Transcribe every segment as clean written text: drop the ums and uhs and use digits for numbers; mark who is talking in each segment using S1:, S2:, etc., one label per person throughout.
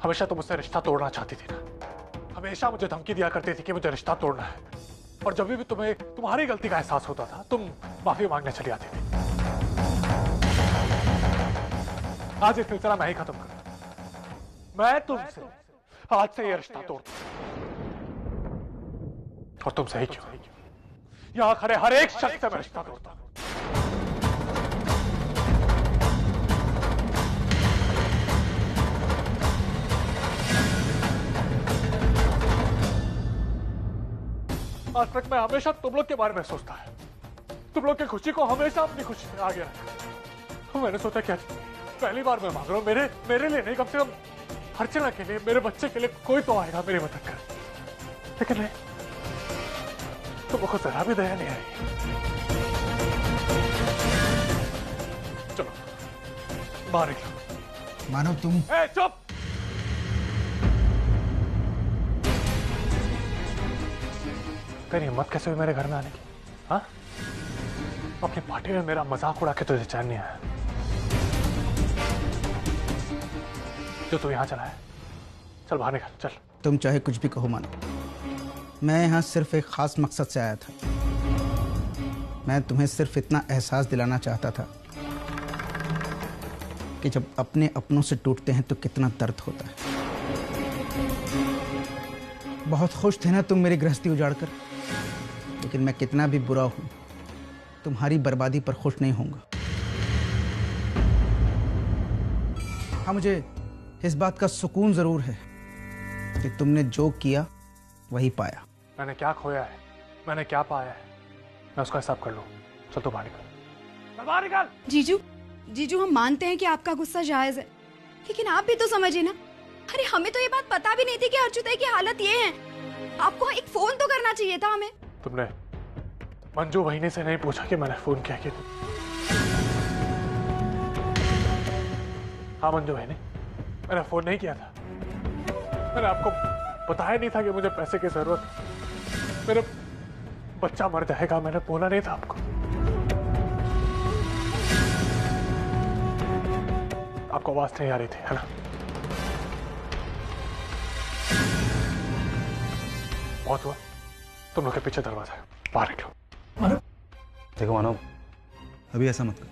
S1: हमेशा तुम मुझसे रिश्ता तोड़ना चाहती थी ना, हमेशा मुझे धमकी दिया करती थी कि मुझे रिश्ता तोड़ना है, और जब भी तुम्हें तुम्हारी गलती का एहसास होता था तुम माफी मांगने चली आती थी। आज ये सिलसिला मैं ही खत्म कर, मैं तुमसे आज से ये रिश्ता तोड़, और तुमसे ही क्यों, यहां खड़े हर एक शख्स से मैं रिश्ता तोड़ता हूं। आज तक मैं हमेशा तुम लोग के बारे में सोचता है, तुम लोग की खुशी को हमेशा अपनी खुशी से आगे रखा। मैंने सोचा क्या पहली बार मैं मांग रहा हूं, मेरे लिए नहीं, कम से कम अर्चना के लिए, मेरे बच्चे के लिए कोई तो आएगा मेरी मदद कर, लेकिन नहीं, तुमको जरा भी दया नहीं आई। चलो बाहर निकलो।
S2: मानो तुम
S1: चुप, तेरी हिम्मत कैसे हुई मेरे घर में आने की? हाँ, अपनी पार्टी में मेरा मजाक उड़ा के तुझे चैन नहीं आया जो तू यहाँ चला है? चल बाहर निकल, चल।
S2: तुम चाहे कुछ भी कहो मानो, मैं यहाँ सिर्फ एक खास मकसद से आया था। मैं तुम्हें सिर्फ इतना एहसास दिलाना चाहता था कि जब अपने अपनों से टूटते हैं तो कितना दर्द होता है। बहुत खुश थे ना तुम मेरी गृहस्थी उजाड़ कर, लेकिन मैं कितना भी बुरा हूं तुम्हारी बर्बादी पर खुश नहीं होऊंगा। हाँ, मुझे इस बात का सुकून जरूर है कि तुमने जो किया वही पाया।
S1: मैंने क्या खोया है, मैंने क्या पाया है, मैं उसका हिसाब कर लूं। चल तो बाहर निकल, चल बाहर निकल।
S3: जीजू हम मानते हैं कि आपका गुस्सा जायज है, लेकिन आप भी तो समझिए ना। अरे हमें तो ये बात पता भी नहीं थी कि अर्जुताई की हालत ये है। आपको एक फोन तो करना चाहिए था हमें।
S1: तुमने मंजू बहिनी से नहीं पूछा कि मैंने फोन किया कि? हाँ मंजू बहिनी, मैंने फोन नहीं किया था। मैंने आपको बताया नहीं था कि मुझे पैसे की जरूरत है, मेरा बच्चा मर जाएगा, मैंने बोला नहीं था आपको। आपको आवाज नहीं आ रही थी, है ना? बहुत हुआ, तुम लोग के पीछे दरवाजा है, बाहर निकलो।
S4: देखो मानव, अभी ऐसा मत कर।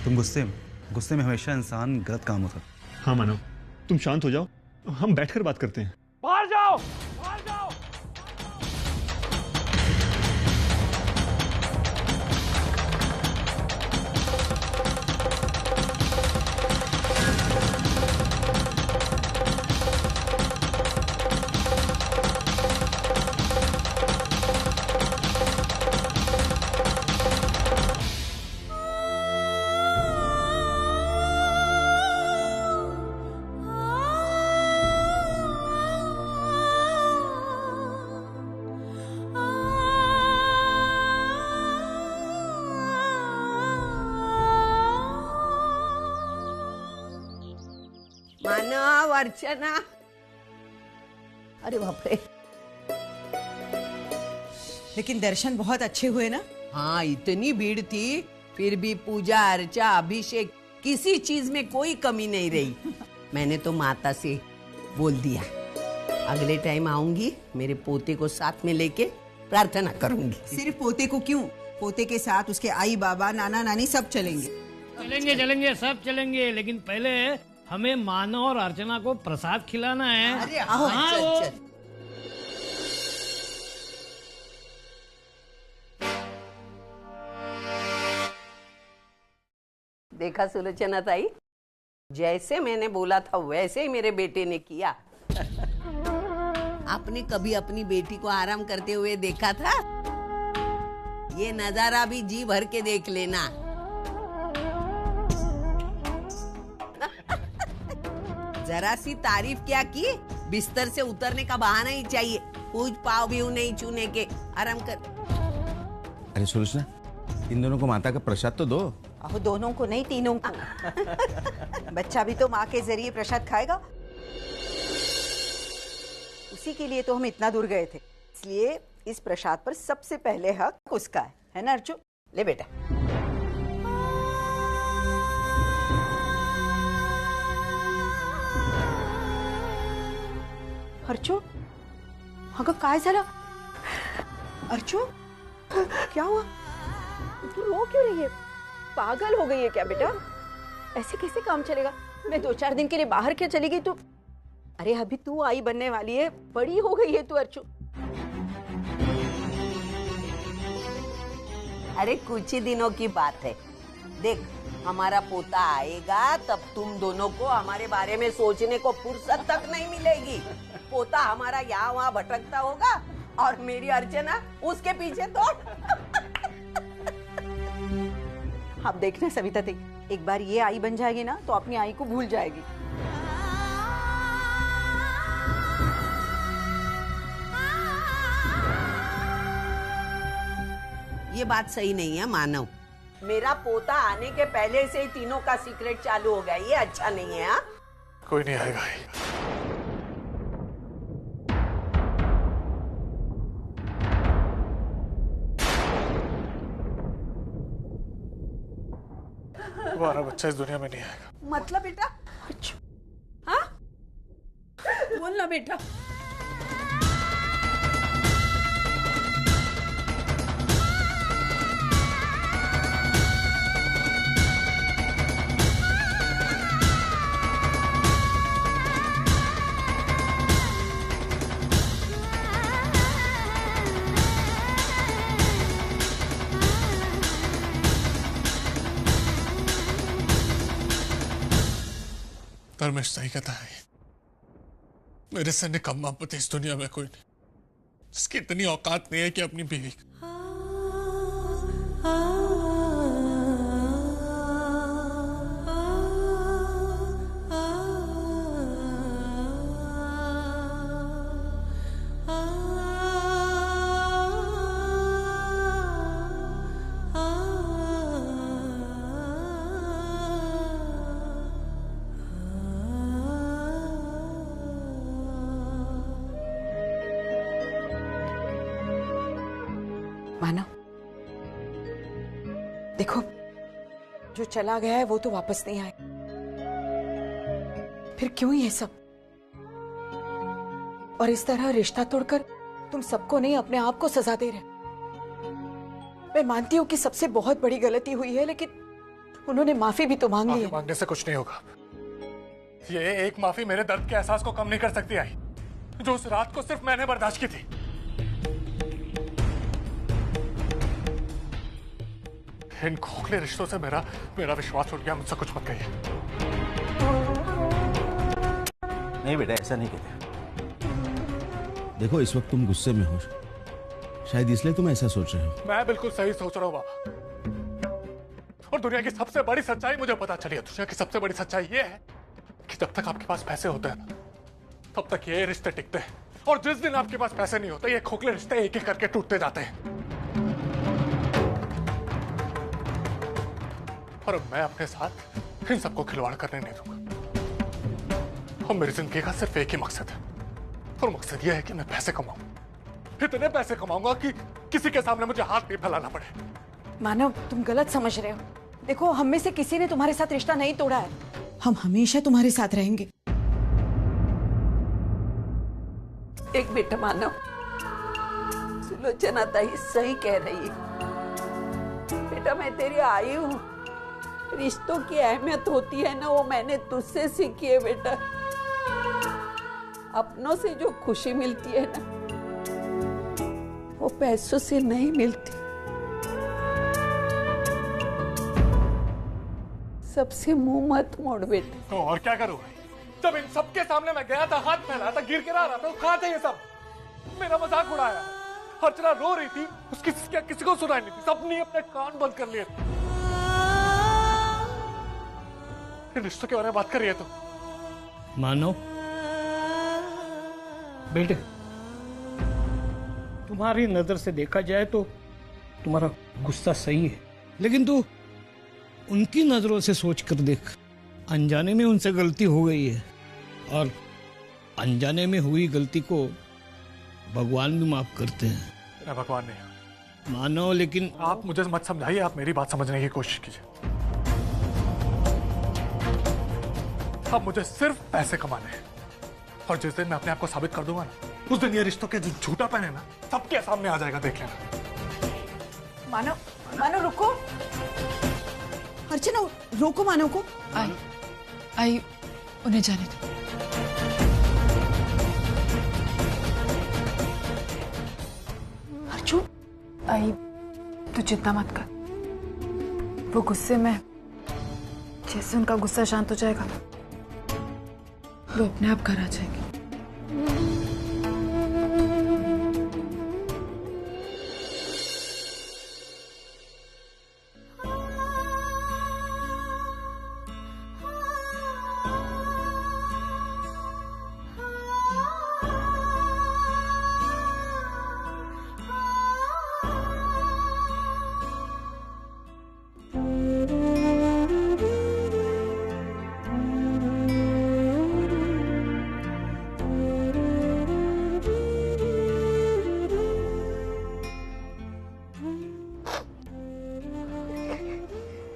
S4: तुम गुस्से में हमेशा इंसान गलत काम होता है।
S5: हाँ मानव, तुम शांत हो जाओ, हम बैठकर बात करते हैं।
S1: बाहर जाओ, बाहर जाओ।
S6: मानव, अर्चना, अरे बाप रे।
S7: लेकिन दर्शन बहुत अच्छे हुए ना?
S6: हाँ, इतनी भीड़ थी, फिर भी पूजा अर्चा अभिषेक किसी चीज में कोई कमी नहीं रही। मैंने तो माता से बोल दिया, अगले टाइम आऊंगी मेरे पोते को साथ में लेके प्रार्थना करूंगी।
S7: सिर्फ पोते को क्यों, पोते के साथ उसके आई बाबा नाना नानी सब चलेंगे।
S8: चलेंगे सब चलेंगे, लेकिन पहले हमें मानव और अर्चना को प्रसाद खिलाना है।
S6: अरे आओ,
S8: हाँ,
S6: चल। देखा सुलोचना ताई, जैसे मैंने बोला था वैसे ही मेरे बेटे ने किया। आपने कभी अपनी बेटी को आराम करते हुए देखा था? ये नजारा भी जी भर के देख लेना। जरा सी तारीफ क्या की, बिस्तर से उतरने का बहाना ही चाहिए। पूछ पाव भी नहीं छूने के, आराम कर।
S4: अरे सुलोचना, इन दोनों को माता का प्रसाद तो दो।
S7: अहो, दोनों को नहीं, तीनों को। बच्चा भी तो माँ के जरिए प्रसाद खाएगा, उसी के लिए तो हम इतना दूर गए थे। इसलिए इस प्रसाद पर सबसे पहले हक उसका है ना अर्जुन?
S6: ले बेटा।
S7: अर्चू अगं काय झालं? अर्चू क्या हुआ? रो क्यों रही है? पागल हो गई है क्या बेटा? ऐसे कैसे काम चलेगा? मैं 2-4 दिन के लिए बाहर क्या चली गई तो? अरे अभी तू आई बनने वाली है, बड़ी हो गई है तू अर्चू।
S6: अरे कुछ ही दिनों की बात है। देख, हमारा पोता आएगा तब तुम दोनों को हमारे बारे में सोचने को फुर्सत तक नहीं मिलेगी। पोता हमारा यहाँ वहाँ भटकता होगा और मेरी अर्चना उसके पीछे दौड़।
S7: अब देखना सविता देख, एक बार ये आई बन जाएगी ना तो अपनी आई को भूल जाएगी।
S6: ये बात सही नहीं है मानव। मेरा पोता आने के पहले से ही तीनों का सीक्रेट चालू हो गया, ये अच्छा नहीं है। हाँ,
S1: कोई नहीं आएगा। तुम्हारा बच्चा इस दुनिया में नहीं आएगा।
S6: मतलब बेटा? हाँ, बोल ना बेटा।
S1: धर्मेश सही कहता है, मेरे से निकम्मा पति इस दुनिया में कोई नहीं जिसकी इतनी औकात नहीं है कि अपनी बीवी
S7: मानव, देखो जो चला गया है वो तो वापस नहीं आए, फिर क्यों ये सब? और इस तरह रिश्ता तोड़कर तुम सबको नहीं अपने आप को सजा दे रहे। मैं मानती हूँ कि सबसे बहुत बड़ी गलती हुई है, लेकिन उन्होंने माफी भी तो मांग ली है।
S1: मांगने से कुछ नहीं होगा। ये एक माफी मेरे दर्द के एहसास को कम नहीं कर सकती आई, जो उस रात को सिर्फ मैंने बर्दाश्त की थी। इन खोखले रिश्तों से मेरा विश्वास उठ गया। मुझसे कुछ मत कहिए।
S9: नहीं बेटा, ऐसा नहीं कहते। देखो, इस वक्त तुम गुस्से में हो, शायद इसलिए तुम ऐसा सोच रहे हो।
S1: मैं बिल्कुल सही सोच रहा हूँ बाबा। और दुनिया की सबसे बड़ी सच्चाई मुझे पता चली है। दुनिया की सबसे बड़ी सच्चाई ये है कि जब तक आपके पास पैसे होते हैं तब तक ये रिश्ते टिकते हैं, और जिस दिन आपके पास पैसे नहीं होते ये खोखले रिश्ते एक एक करके टूटते जाते हैं। और मैं अपने साथ इन सबको खिलवाड़ करने नहीं दूंगा। और मेरी जिंदगी का सिर्फ एक ही मकसद है, और मकसद यह है कि मैं पैसे कमाऊं। इतने पैसे कमाऊंगा कि किसी के सामने मुझे हाथ नहीं फैलाना पड़े।
S7: मानव, तुम गलत समझ रहे हो। देखो, हम में से किसी ने तुम्हारे साथ रिश्ता नहीं तोड़ा है। हम हमेशा तुम्हारे साथ रहेंगे।
S6: एक बेटा मानव, सुलोचना ताई सही कह रही है। बेटा, मैं तेरी आई हूँ। रिश्तों की अहमियत होती है ना, वो मैंने तुझसे सीखी है बेटा। अपनों से जो खुशी मिलती है ना, वो पैसों से नहीं मिलती। सबसे मुंह मत मोड़ बेटा।
S1: तो और क्या करूं? जब इन सबके सामने मैं गया था, हाथ फैलाया था, गिर गिरा रहा था, कहाँ थे ये सब? मेरा मजाक उड़ाया। अर्चना रो रही थी, उसकी किसी को सुनाई नहीं थी। सबने अपने कान बंद कर लिए थे। रिश्तों के बारे में बात कर रही है तो
S8: मानो बेटे, तुम्हारी नजर से देखा जाए तो तुम्हारा गुस्सा सही है, लेकिन तू उनकी नजरों से सोच कर देख। अनजाने में उनसे गलती हो गई है, और अनजाने में हुई गलती को भगवान भी माफ करते हैं।
S1: मैं भगवान नहीं
S8: मानो, लेकिन
S1: आप मुझे मत समझाइए। आप मेरी बात समझने की कोशिश कीजिए। अब मुझे सिर्फ पैसे कमाने हैं, और जिस दिन मैं अपने आप को साबित कर दूंगा ना, उस दिन ये रिश्तों के जो झूठा पहने ना सबके सामने आ जाएगा, देख लेना।
S7: मानव, मानव रुको। अर्चना रोको मानव को।
S10: आई उन्हें जाने दो।
S7: अर्जुन,
S10: आई तू चिंता मत कर, वो गुस्से में जैसे उनका गुस्सा शांत हो जाएगा वो अपने आप घर आ जाएंगे।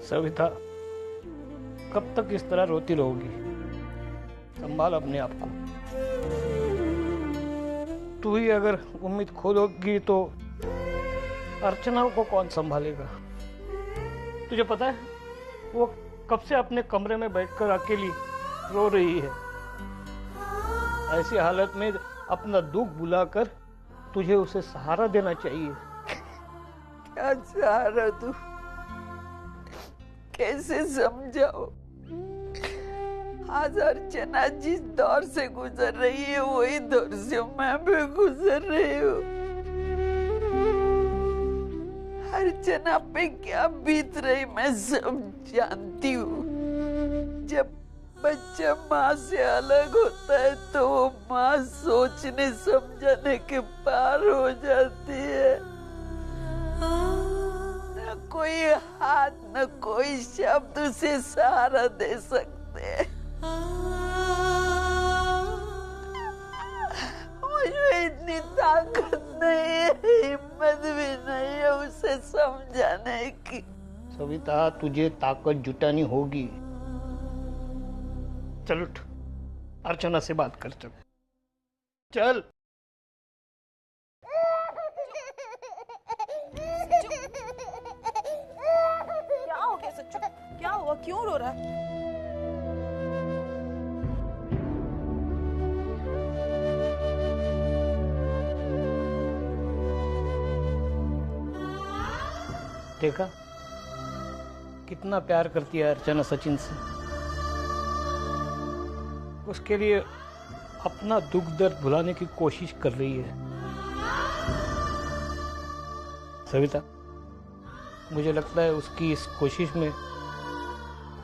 S8: सविता, कब तक इस तरह रोती रहोगी? संभाल अपने आप को। तू ही अगर उम्मीद खो दोगी तो अर्चना को कौन संभालेगा? तुझे पता है वो कब से अपने कमरे में बैठकर अकेली रो रही है। ऐसी हालत में अपना दुख बुलाकर तुझे उसे सहारा देना चाहिए।
S6: क्या सहारा तू? कैसे समझाओ? आज अर्चना जिस दौर से गुजर रही है वही दौर से मैं भी गुजर रही हूँ। अर्चना पे क्या बीत रही मैं सब जानती हूँ। जब बच्चा माँ से अलग होता है तो वो माँ सोचने समझने के पार हो जाती है। न कोई हाथ न कोई शब्द उसे सहारा दे सकते। मुझे इतनी ताकत नहीं है, हिम्मत भी नहीं है उसे समझाने की।
S8: सविता, तुझे ताकत जुटानी होगी। चल उठ, अर्चना से बात कर। चल।
S7: क्या हो गया सच्चू? क्या हुआ? क्यों रो रहा है?
S8: देखा कितना प्यार करती है अर्चना सचिन से। उसके लिए अपना दुख दर्द भुलाने की कोशिश कर रही है। सविता, मुझे लगता है उसकी इस कोशिश में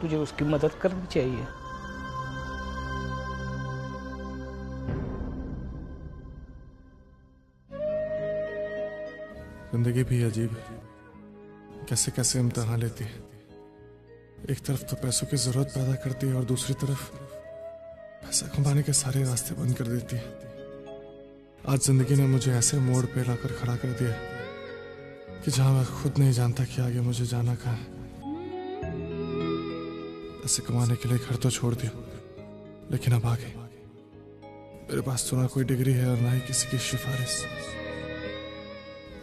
S8: तुझे उसकी मदद करनी चाहिए।
S11: जिंदगी भी अजीब है, कैसे कैसे इम्तिहान लेती है। एक तरफ तो पैसों की जरूरत पैदा करती है और दूसरी तरफ पैसा कमाने के सारे रास्ते बंद कर देती है। आज जिंदगी ने मुझे ऐसे मोड़ पे लाकर खड़ा कर दिया कि जहां मैं खुद नहीं जानता कि आगे मुझे जाना कहाँ है। पैसे कमाने के लिए घर तो छोड़ दिया, लेकिन अब आगे मेरे पास तो ना कोई डिग्री है और ना ही किसी की सिफारिश।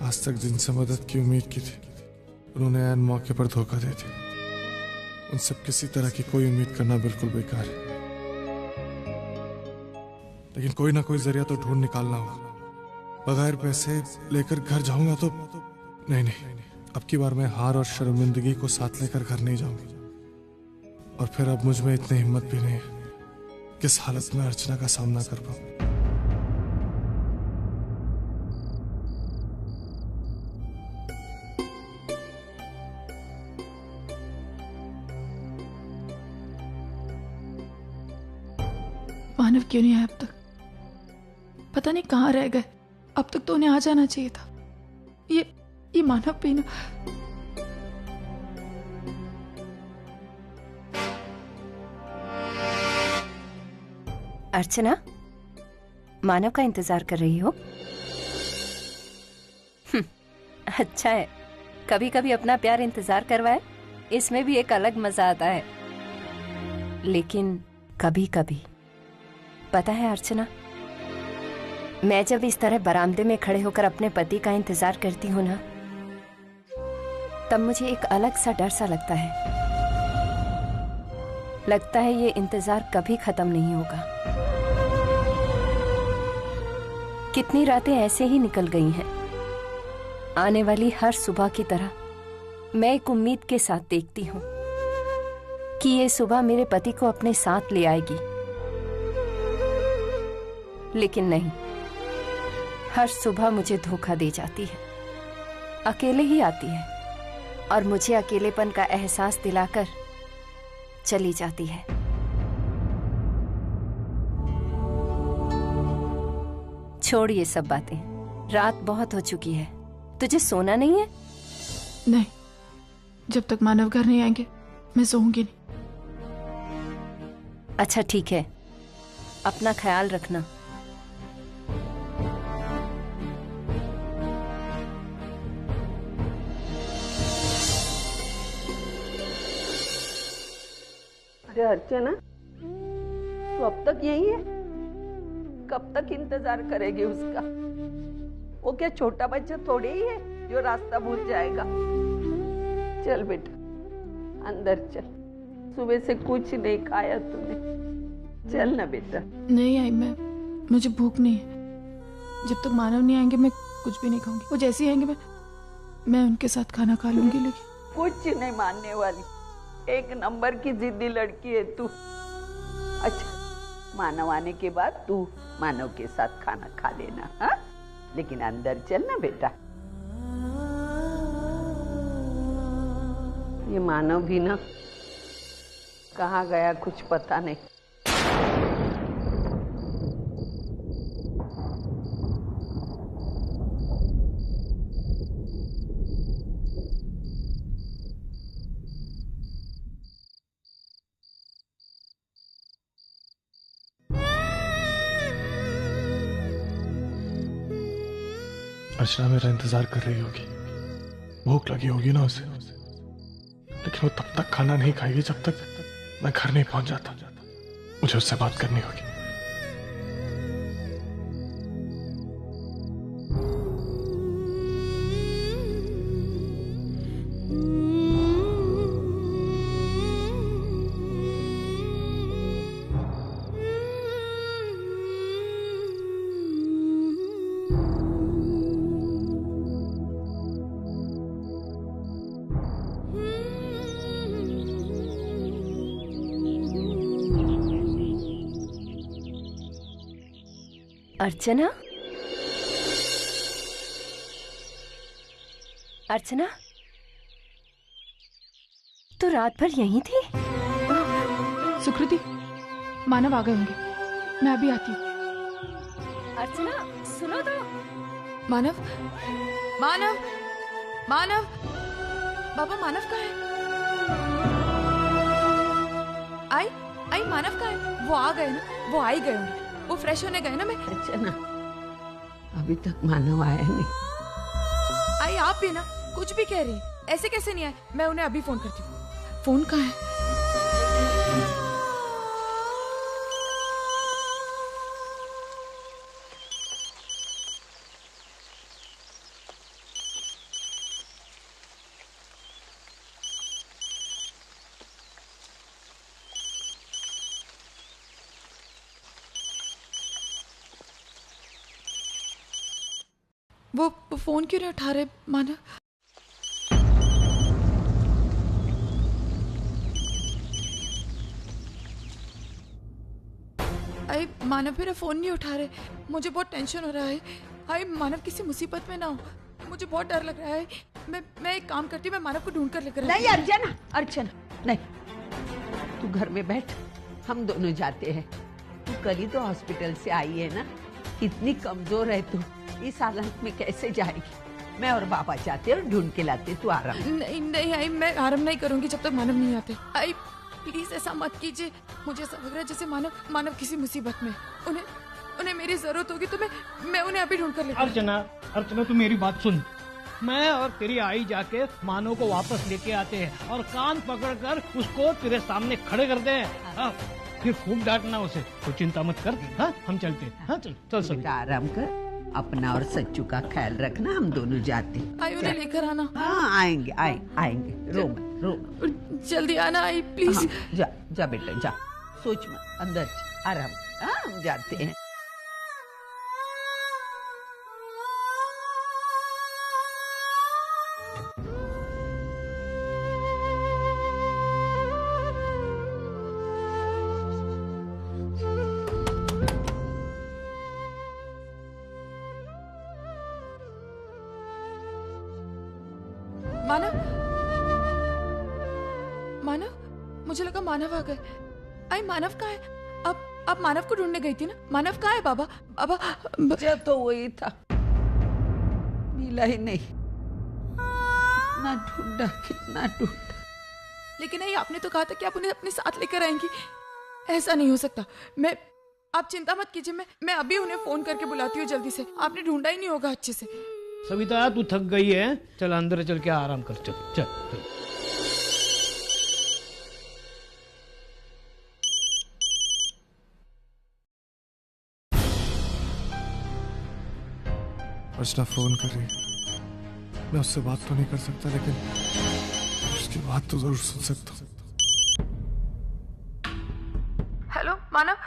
S11: आज तक जिनसे मदद की उम्मीद की थी उन्होंने ऐन मौके पर धोखा दे दिया। उनसे किसी तरह की कोई उम्मीद करना बिल्कुल बेकार है, लेकिन कोई ना कोई जरिया तो ढूंढ निकालना होगा। बगैर पैसे लेकर घर जाऊंगा तो नहीं, अब की बार मैं हार और शर्मिंदगी को साथ लेकर घर नहीं जाऊंगा। और फिर अब मुझ में इतनी हिम्मत भी नहीं है किस हालत में अर्चना का सामना कर पाऊं।
S10: मानव क्यों नहीं आया अब तक? पता नहीं कहाँ रह गए। अब तक तो उन्हें आ जाना चाहिए था। ये मानव भी ना।
S12: अर्चना, मानव का इंतजार कर रही हो? अच्छा है, कभी कभी अपना प्यार इंतजार करवाए, इसमें भी एक अलग मजा आता है। लेकिन कभी कभी पता है अर्चना, मैं जब इस तरह बरामदे में खड़े होकर अपने पति का इंतजार करती हूँ ना, तब मुझे एक अलग सा डर सा लगता है। लगता है ये इंतजार कभी खत्म नहीं होगा। कितनी रातें ऐसे ही निकल गई हैं। आने वाली हर सुबह की तरह मैं एक उम्मीद के साथ देखती हूँ कि ये सुबह मेरे पति को अपने साथ ले आएगी, लेकिन नहीं, हर सुबह मुझे धोखा दे जाती है। अकेले ही आती है और मुझे अकेलेपन का एहसास दिलाकर चली जाती है। छोड़ ये सब बातें, रात बहुत हो चुकी है। तुझे सोना नहीं है?
S10: नहीं, जब तक मानव घर नहीं आएंगे मैं सोऊंगी नहीं।
S12: अच्छा ठीक है, अपना ख्याल रखना।
S6: अरे अर्चना, तू अब तक यही है? कब तक इंतजार करेगी उसका? वो क्या छोटा बच्चा थोड़ी ही है जो रास्ता भूल जाएगा। चल बेटा, अंदर चल। सुबह से कुछ नहीं खाया तूने। चल ना बेटा।
S10: नहीं आई मैं, मुझे भूख नहीं है। जब तक मानव नहीं आएंगे मैं कुछ भी नहीं खाऊंगी। वो जैसे ही आएंगे मैं उनके साथ खाना खा लूंगी। लेकिन
S6: कुछ नहीं मानने वाली, एक नंबर की जिद्दी लड़की है तू। अच्छा, मानव आने के बाद तू मानव के साथ खाना खा लेना, हाँ? लेकिन अंदर चल ना बेटा। ये मानव भी ना कहाँ गया कुछ पता नहीं।
S11: अर्चना मेरा इंतजार कर रही होगी, भूख लगी होगी ना उसे, लेकिन वो तब तक खाना नहीं खाएगी जब तक मैं घर नहीं पहुंच जाता। मुझे उससे बात करनी होगी।
S12: अर्चना, अर्चना, तो रात भर यहीं थी?
S10: सुकृति, मानव आ गए होंगे, मैं अभी आती हूँ।
S12: अर्चना सुनो तो।
S10: मानव, मानव, मानव, बाबा मानव कहाँ है? आई आई, मानव कहाँ है? वो आ गए ना, वो आ ही गए होंगे। वो फ्रेश होने गए ना। मैं
S6: अच्छा ना, अभी तक मानव आया नहीं।
S10: आई आप भी ना कुछ भी कह रही हैं, ऐसे कैसे नहीं आए? मैं उन्हें अभी फोन करती हूँ। फोन कहाँ है? वो फोन क्यों नहीं उठा रहे मानव? आई मानव मेरा फोन नहीं उठा रहे, मुझे बहुत टेंशन हो रहा है। आई मानव किसी मुसीबत में ना हो, मुझे बहुत डर लग रहा है। मैं एक काम करती हूँ, मैं मानव को ढूंढ कर लेकर।
S6: नहीं अर्चना, अर्चना नहीं, तू घर में बैठ, हम दोनों जाते हैं। तू कल ही तो हॉस्पिटल से आई है ना, कितनी कमजोर है तू, इस हालत में कैसे जाएगी? मैं और बाबा जाते और ढूंढ के लाते, तू आराम।
S10: नहीं नहीं आई, मैं आराम नहीं करूंगी जब तक मानव नहीं आते। आई प्लीज ऐसा मत कीजिए, मुझे ऐसा लग रहा है जैसे मानव किसी मुसीबत में। उन्हें मेरी जरूरत होगी तो मैं उन्हें अभी ढूंढ कर लेती हूँ।
S8: अर्चना तू मेरी बात सुन। मैं और तेरी आई जाके मानव को वापस लेके आते हैं और कान पकड़कर उसको तेरे सामने खड़े करते हैं। फिर खूब डांटना उसे। तो चिंता मत कर, हाँ हम चलते हैं। हाँ चल चल सभी।
S6: बेटा आराम कर, अपना और सच्चू का ख्याल रखना, हम दोनों जाते हैं।
S10: आई उन्हें लेकर आना।
S6: हाँ आएंगे आएंगे, रो मत रो।
S10: जल्दी आना आई प्लीज।
S6: हाँ, जा जा बेटा जा, सोच मत, अंदर जा, आराम कर। हाँ हम जाते हैं।
S10: मानव, मानव, मुझे लगा मानव आ गए। आई मानव कहाँ है? अब मानव को ढूंढने गई थी ना। मानव कहाँ है बाबा? बाबा
S6: जब तो वही था, मिला ही नहीं। कितना ढूंढा।
S10: लेकिन नहीं, आपने तो कहा था कि आप उन्हें अपने साथ लेकर आएंगी। ऐसा नहीं हो सकता। आप चिंता मत कीजिए, मैं अभी उन्हें फोन करके बुलाती हूँ जल्दी से। आपने ढूंढा ही नहीं होगा अच्छे से।
S8: सविता तू थक गई है, चल अंदर चल के आराम कर। चल चल चल।
S11: अर्चना फोन कर रही है। मैं उससे बात तो नहीं कर सकता, लेकिन उसकी बात तो जरूर सुन सकता हूँ।
S10: हेलो मानव,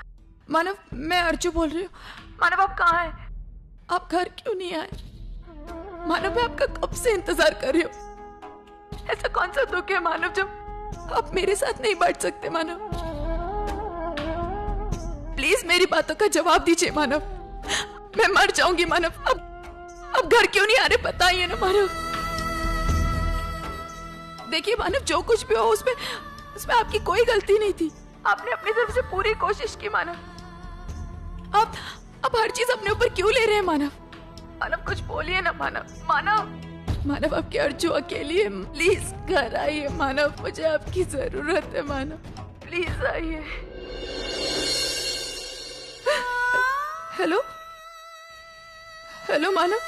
S10: मानव मैं अर्चू बोल रही हूँ। मानव आप कहाँ हैं? आप घर क्यों नहीं आए? मानव मैं आपका कब से इंतजार कर रही हूँ। ऐसा कौन सा दुख है मानव जब आप मेरे साथ नहीं बैठ सकते? मानव प्लीज मेरी बातों का जवाब दीजिए मानव। मैं मर जाऊंगी मानव। अब घर क्यों नहीं आ रहे बताइए ना मानव। देखिए मानव, जो कुछ भी हो उसमें आपकी कोई गलती नहीं थी। आपने अपनी तरफ से पूरी कोशिश की मानव। आप हर चीज अपने ऊपर क्यों ले रहे हैं मानव? मानव कुछ बोलिए ना मानव। मानव आपकी अर्जू अकेली है, प्लीज घर आइए मानव। मुझे आपकी जरूरत है मानव, प्लीज आइए। हेलो हेलो मानव,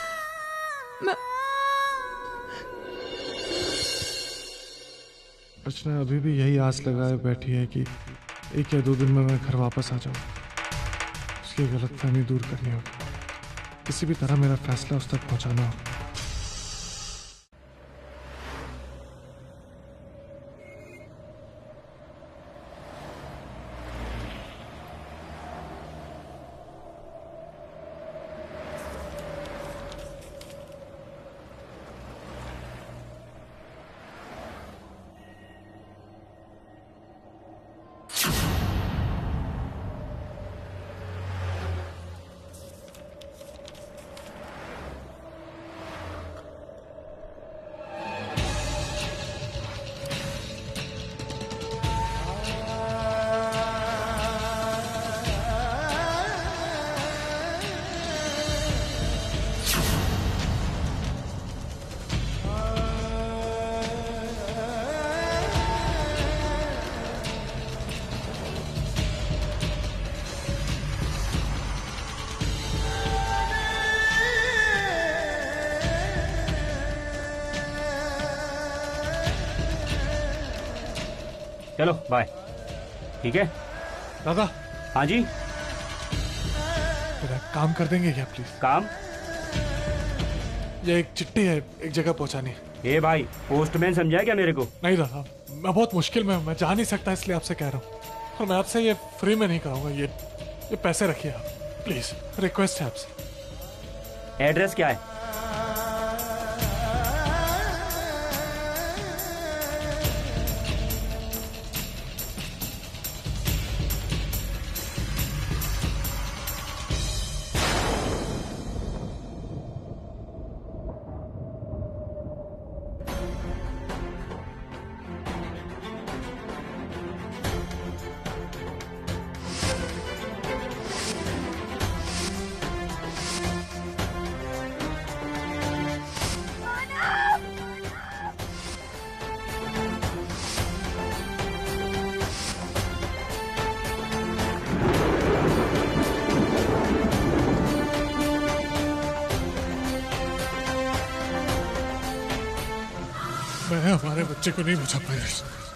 S11: अर्चना अभी भी यही आस लगाए बैठी है कि 1 या 2 दिन में मैं घर वापस आ जाऊं। उसकी गलतफहमी दूर करनी होगी, किसी भी तरह मेरा फैसला उस तक पहुंचाना होगा।
S13: चलो बाय। ठीक है
S11: दादा।
S13: हाँ जी।
S11: मेरा काम कर देंगे क्या प्लीज?
S13: काम?
S11: ये एक चिट्ठी है, एक जगह पहुंचानी है।
S13: ए भाई, पोस्टमैन समझा क्या मेरे को?
S11: नहीं दादा, मैं बहुत मुश्किल में हूँ, मैं जा नहीं सकता, इसलिए आपसे कह रहा हूँ। और मैं आपसे ये फ्री में नहीं कराऊंगा। ये पैसे रखिए आप, प्लीज, रिक्वेस्ट है आपसे।
S13: एड्रेस क्या है? मैं हमारे बच्चे को नहीं बचा पाया।